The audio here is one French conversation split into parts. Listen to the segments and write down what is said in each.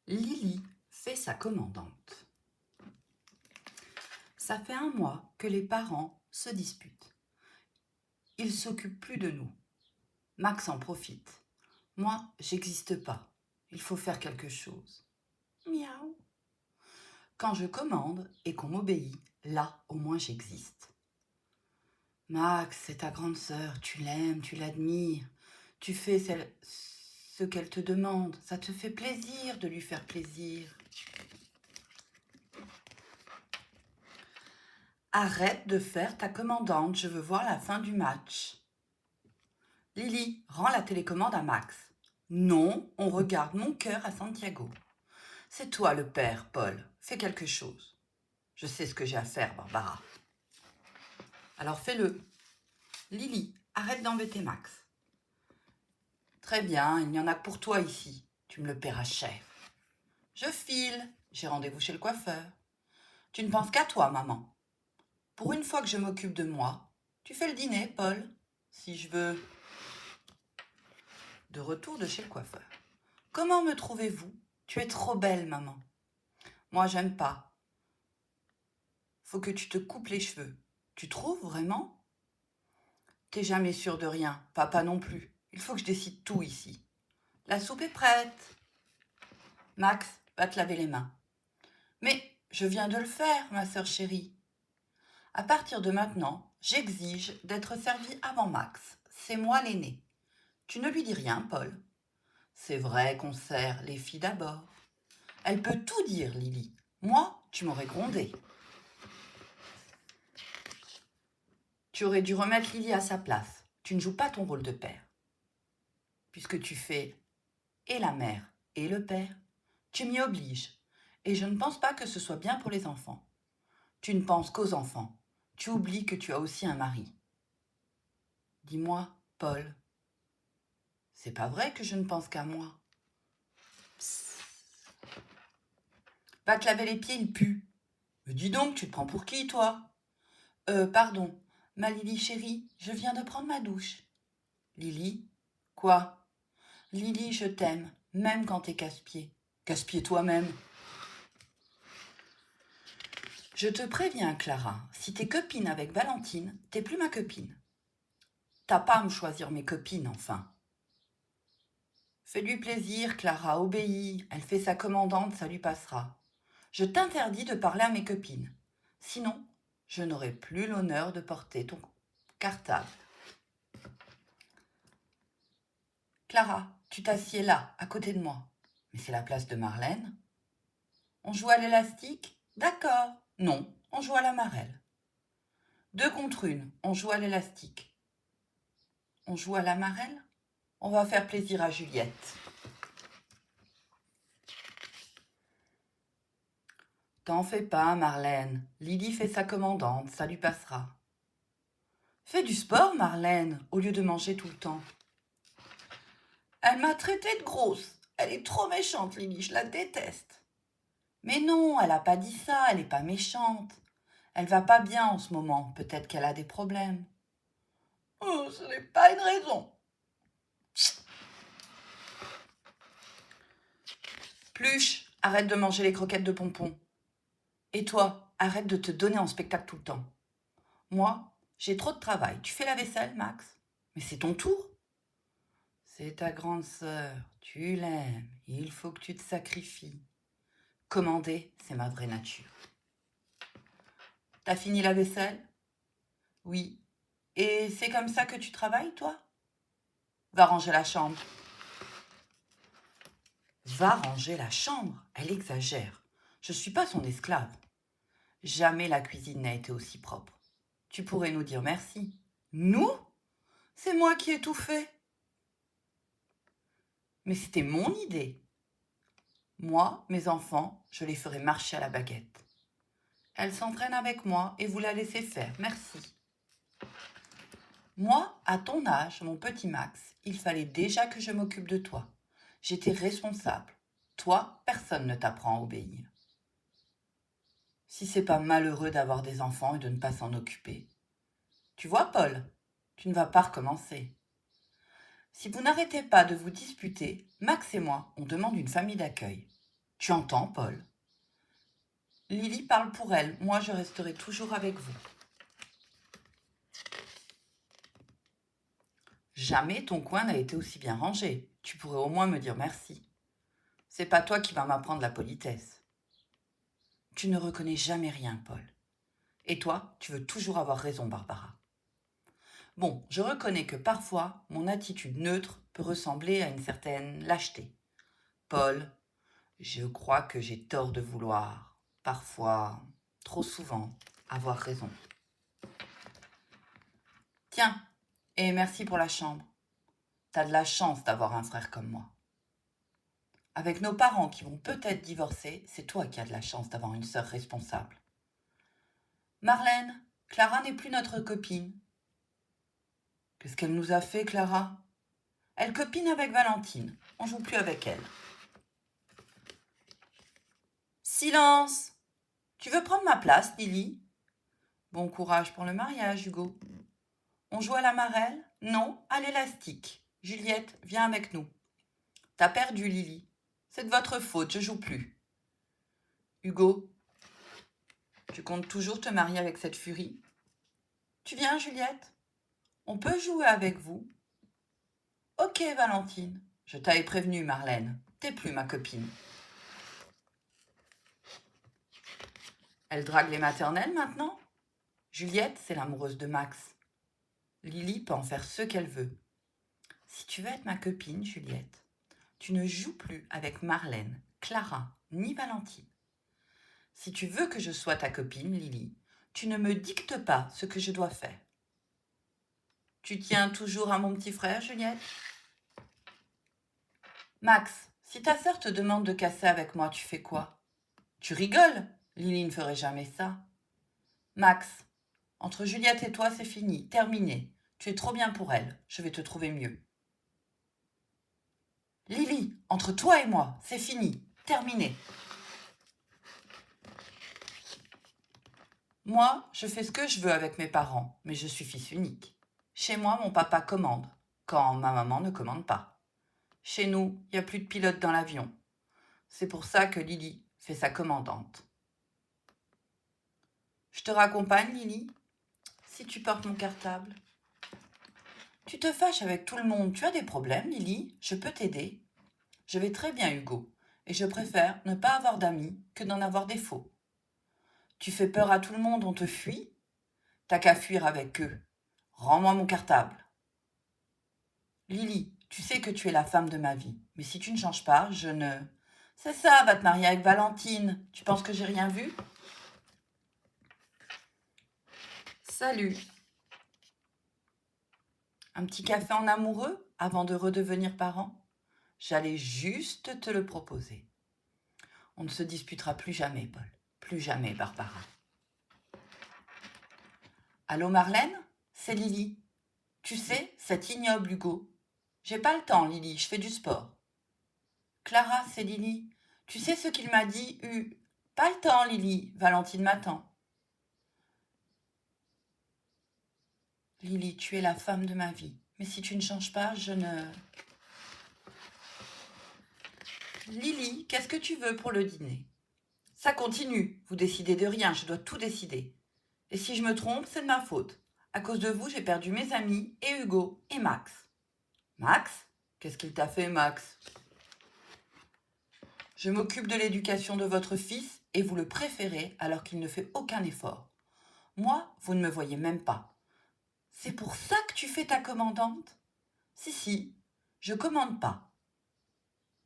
Lily fait sa commandante. Ça fait un mois que les parents se disputent. Ils s'occupent plus de nous. Max en profite. Moi, j'existe pas. Il faut faire quelque chose. Miaou. Quand je commande et qu'on m'obéit, là, au moins j'existe. Max, c'est ta grande sœur, tu l'aimes, tu l'admires. Tu fais ce qu'elle te demande. Ça te fait plaisir de lui faire plaisir. Arrête de faire ta commandante, je veux voir la fin du match. Lily, rends la télécommande à Max. Non, on regarde mon cœur à Santiago. C'est toi le père, Paul. Fais quelque chose. Je sais ce que j'ai à faire, Barbara. Alors fais-le. Lily, arrête d'embêter Max. Très bien, il n'y en a que pour toi ici. Tu me le paieras cher. Je file. J'ai rendez-vous chez le coiffeur. Tu ne penses qu'à toi, maman. Pour une fois que je m'occupe de moi, tu fais le dîner, Paul. Si je veux. De retour de chez le coiffeur. Comment me trouvez-vous? Tu es trop belle, maman. Moi, j'aime pas. Faut que tu te coupes les cheveux. Tu trouves vraiment? T'es jamais sûr de rien, papa non plus. Il faut que je décide tout ici. La soupe est prête. Max, va te laver les mains. Mais je viens de le faire, ma sœur chérie. À partir de maintenant, j'exige d'être servie avant Max. C'est moi l'aîné. Tu ne lui dis rien, Paul. C'est vrai qu'on sert les filles d'abord. Elle peut tout dire, Lily. Moi, tu m'aurais grondé. Tu aurais dû remettre Lily à sa place. Tu ne joues pas ton rôle de père. Puisque tu fais et la mère et le père, tu m'y obliges. Et je ne pense pas que ce soit bien pour les enfants. Tu ne penses qu'aux enfants. Tu oublies que tu as aussi un mari. Dis-moi, Paul, c'est pas vrai que je ne pense qu'à moi. Psst. Va te laver les pieds, il pue. Mais dis donc, tu te prends pour qui, toi? Pardon, ma Lily chérie, je viens de prendre ma douche. Lily? Quoi? Lily, je t'aime, même quand t'es casse-pied. Casse-pied toi-même. Je te préviens, Clara, si t'es copine avec Valentine, t'es plus ma copine. T'as pas à me choisir mes copines, enfin. Fais-lui plaisir, Clara, obéis. Elle fait sa commandante, ça lui passera. Je t'interdis de parler à mes copines. Sinon, je n'aurai plus l'honneur de porter ton cartable. Clara, tu t'assieds là, à côté de moi. Mais c'est la place de Marlène. On joue à l'élastique? D'accord. Non, on joue à la marelle. 2 contre 1, on joue à l'élastique. On joue à la marelle? On va faire plaisir à Juliette. T'en fais pas, Marlène. Lily fait sa commandante, ça lui passera. Fais du sport, Marlène, au lieu de manger tout le temps. Elle m'a traitée de grosse. Elle est trop méchante, Lily, je la déteste. Mais non, elle a pas dit ça, elle est pas méchante. Elle va pas bien en ce moment, peut-être qu'elle a des problèmes. Oh, ce n'est pas une raison. Pluche, arrête de manger les croquettes de pompons. Et toi, arrête de te donner en spectacle tout le temps. Moi, j'ai trop de travail. Tu fais la vaisselle, Max? Mais c'est ton tour. C'est ta grande sœur, tu l'aimes, il faut que tu te sacrifies. Commander, c'est ma vraie nature. T'as fini la vaisselle? Oui. Et c'est comme ça que tu travailles, toi? Va ranger la chambre. Va ranger la chambre? Elle exagère. Je ne suis pas son esclave. Jamais la cuisine n'a été aussi propre. Tu pourrais nous dire merci. Nous? C'est moi qui ai tout fait. Mais c'était mon idée. Moi, mes enfants, je les ferai marcher à la baguette. Elle s'entraîne avec moi et vous la laissez faire, merci. Moi, à ton âge, mon petit Max, il fallait déjà que je m'occupe de toi. J'étais responsable. Toi, personne ne t'apprend à obéir. Si c'est pas malheureux d'avoir des enfants et de ne pas s'en occuper. Tu vois, Paul, tu ne vas pas recommencer. Si vous n'arrêtez pas de vous disputer, Max et moi, on demande une famille d'accueil. Tu entends, Paul? Lily parle pour elle, moi je resterai toujours avec vous. Jamais ton coin n'a été aussi bien rangé. Tu pourrais au moins me dire merci. C'est pas toi qui vas m'apprendre la politesse. Tu ne reconnais jamais rien, Paul. Et toi, tu veux toujours avoir raison, Barbara. Bon, je reconnais que parfois, mon attitude neutre peut ressembler à une certaine lâcheté. Paul, je crois que j'ai tort de vouloir, parfois, trop souvent, avoir raison. Tiens, et merci pour la chambre. T'as de la chance d'avoir un frère comme moi. Avec nos parents qui vont peut-être divorcer, c'est toi qui as de la chance d'avoir une sœur responsable. Marlène, Clara n'est plus notre copine. Qu'est-ce qu'elle nous a fait, Clara? Elle copine avec Valentine. On joue plus avec elle. Silence! Tu veux prendre ma place, Lily? Bon courage pour le mariage, Hugo. On joue à la marelle? Non, à l'élastique. Juliette, viens avec nous. T'as perdu, Lily. C'est de votre faute, je joue plus. Hugo, tu comptes toujours te marier avec cette furie? Tu viens, Juliette? On peut jouer avec vous? Ok, Valentine. Je t'avais prévenu, Marlène. T'es plus ma copine. Elle drague les maternelles maintenant? Juliette, c'est l'amoureuse de Max. Lily peut en faire ce qu'elle veut. Si tu veux être ma copine, Juliette, tu ne joues plus avec Marlène, Clara, ni Valentine. Si tu veux que je sois ta copine, Lily, tu ne me dictes pas ce que je dois faire. Tu tiens toujours à mon petit frère, Juliette? Max, si ta sœur te demande de casser avec moi, tu fais quoi? Tu rigoles? Lily ne ferait jamais ça. Max, entre Juliette et toi, c'est fini, terminé. Tu es trop bien pour elle, je vais te trouver mieux. Lily, entre toi et moi, c'est fini, terminé. Moi, je fais ce que je veux avec mes parents, mais je suis fils unique. Chez moi, mon papa commande, quand ma maman ne commande pas. Chez nous, il n'y a plus de pilote dans l'avion. C'est pour ça que Lily fait sa commandante. Je te raccompagne, Lily, si tu portes mon cartable. Tu te fâches avec tout le monde, tu as des problèmes, Lily? Je peux t'aider. Je vais très bien, Hugo, et je préfère ne pas avoir d'amis que d'en avoir des faux. Tu fais peur à tout le monde, on te fuit? T'as qu'à fuir avec eux. Rends-moi mon cartable. Lily, tu sais que tu es la femme de ma vie, mais si tu ne changes pas, je ne... C'est ça, va te marier avec Valentine. Tu penses que j'ai rien vu? Salut. Un petit café en amoureux avant de redevenir parent? J'allais juste te le proposer. On ne se disputera plus jamais, Paul. Plus jamais, Barbara. Allô, Marlène? C'est Lily. Tu sais, c'est ignoble, Hugo. J'ai pas le temps, Lily, je fais du sport. Clara, c'est Lily. Tu sais ce qu'il m'a dit, Pas le temps, Lily. Valentine m'attend. Lily, tu es la femme de ma vie. Mais si tu ne changes pas, je ne... Lily, qu'est-ce que tu veux pour le dîner? Ça continue. Vous décidez de rien, je dois tout décider. Et si je me trompe, c'est de ma faute. À cause de vous, j'ai perdu mes amis, et Hugo, et Max. Max? Qu'est-ce qu'il t'a fait, Max? Je m'occupe de l'éducation de votre fils, et vous le préférez alors qu'il ne fait aucun effort. Moi, vous ne me voyez même pas. C'est pour ça que tu fais ta commandante? Si, je commande pas.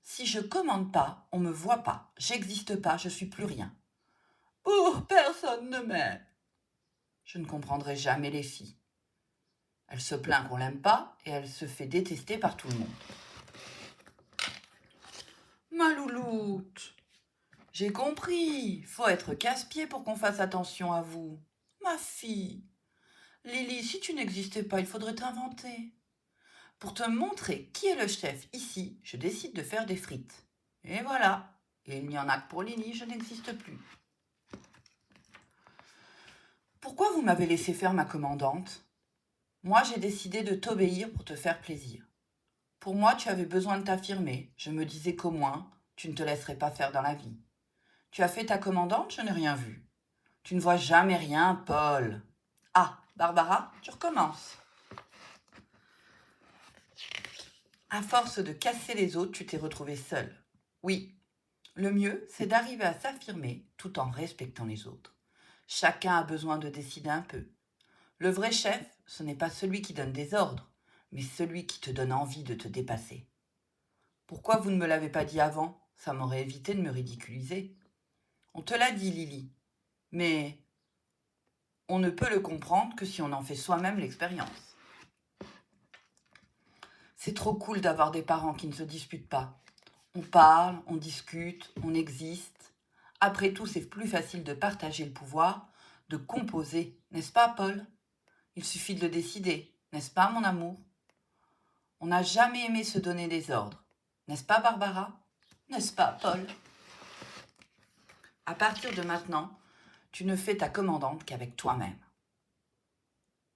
Si je commande pas, on me voit pas. J'existe pas, je suis plus rien. Oh, personne ne m'aime. Je ne comprendrai jamais les filles. Elle se plaint qu'on l'aime pas et elle se fait détester par tout le monde. Ma louloute, j'ai compris. Faut être casse-pied pour qu'on fasse attention à vous. Ma fille. Lily, si tu n'existais pas, il faudrait t'inventer. Pour te montrer qui est le chef ici, je décide de faire des frites. Et voilà. Et il n'y en a que pour Lily, je n'existe plus. Pourquoi vous m'avez laissé faire ma commandante? Moi, j'ai décidé de t'obéir pour te faire plaisir. Pour moi, tu avais besoin de t'affirmer. Je me disais qu'au moins, tu ne te laisserais pas faire dans la vie. Tu as fait ta commandante, je n'ai rien vu. Tu ne vois jamais rien, Paul. Ah, Barbara, tu recommences. À force de casser les autres, tu t'es retrouvée seule. Oui, le mieux, c'est d'arriver à s'affirmer tout en respectant les autres. Chacun a besoin de décider un peu. Le vrai chef, ce n'est pas celui qui donne des ordres, mais celui qui te donne envie de te dépasser. Pourquoi vous ne me l'avez pas dit avant? Ça m'aurait évité de me ridiculiser. On te l'a dit, Lily, mais on ne peut le comprendre que si on en fait soi-même l'expérience. C'est trop cool d'avoir des parents qui ne se disputent pas. On parle, on discute, on existe. Après tout, c'est plus facile de partager le pouvoir, de composer, n'est-ce pas, Paul? Il suffit de le décider, n'est-ce pas, mon amour? On n'a jamais aimé se donner des ordres, n'est-ce pas, Barbara? N'est-ce pas, Paul? À partir de maintenant, tu ne fais ta commandante qu'avec toi-même.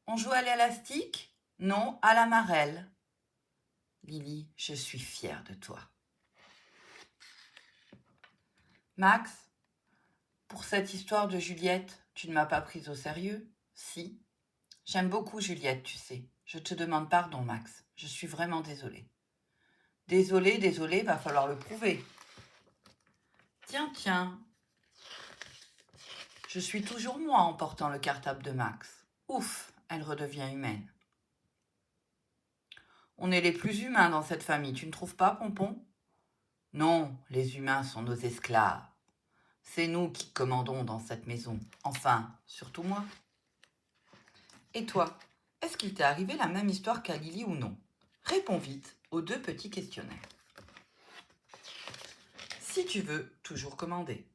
On joue à l'élastique? Non, à la marelle. Lily, je suis fière de toi. Max, pour cette histoire de Juliette, tu ne m'as pas prise au sérieux? Si. J'aime beaucoup Juliette, tu sais. Je te demande pardon, Max. Je suis vraiment désolée. Désolée, va falloir le prouver. Tiens. Je suis toujours moi en portant le cartable de Max. Ouf, elle redevient humaine. On est les plus humains dans cette famille, tu ne trouves pas, Pompon? Non, les humains sont nos esclaves. C'est nous qui commandons dans cette maison. Enfin, surtout moi. Et toi, est-ce qu'il t'est arrivé la même histoire qu'à Lily ou non? Réponds vite aux 2 petits questionnaires. Si tu veux toujours commander.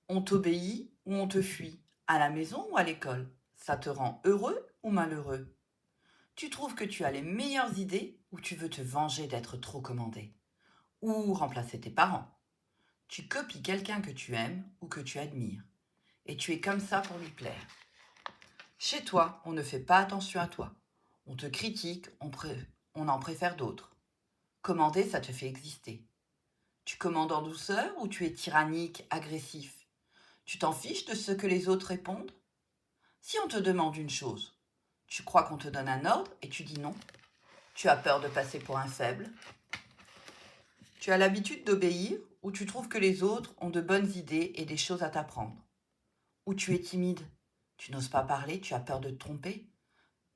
On t'obéit ou on te fuit? À la maison ou à l'école? Ça te rend heureux ou malheureux? Tu trouves que tu as les meilleures idées ou tu veux te venger d'être trop commandé? Ou remplacer tes parents? Tu copies quelqu'un que tu aimes ou que tu admires. Et tu es comme ça pour lui plaire. Chez toi, on ne fait pas attention à toi. On te critique, on en préfère d'autres. Commander, ça te fait exister. Tu commandes en douceur ou tu es tyrannique, agressif? Tu t'en fiches de ce que les autres répondent? Si on te demande une chose, tu crois qu'on te donne un ordre et tu dis non? Tu as peur de passer pour un faible? Tu as l'habitude d'obéir ou tu trouves que les autres ont de bonnes idées et des choses à t'apprendre? Ou tu es timide? Tu n'oses pas parler, tu as peur de te tromper,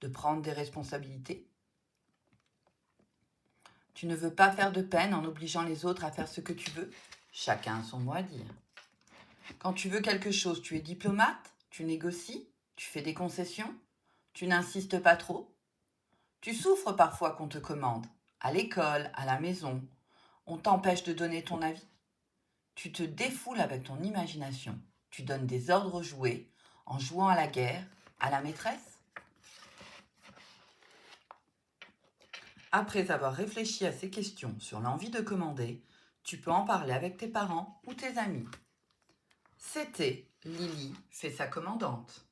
de prendre des responsabilités? Tu ne veux pas faire de peine en obligeant les autres à faire ce que tu veux? Chacun a son mot à dire. Quand tu veux quelque chose, tu es diplomate? Tu négocies? Tu fais des concessions? Tu n'insistes pas trop? Tu souffres parfois qu'on te commande, à l'école, à la maison. On t'empêche de donner ton avis. Tu te défoules avec ton imagination. Tu donnes des ordres aux jouets en jouant à la guerre, à la maîtresse. Après avoir réfléchi à ces questions sur l'envie de commander, tu peux en parler avec tes parents ou tes amis. C'était Lily fait sa commandante.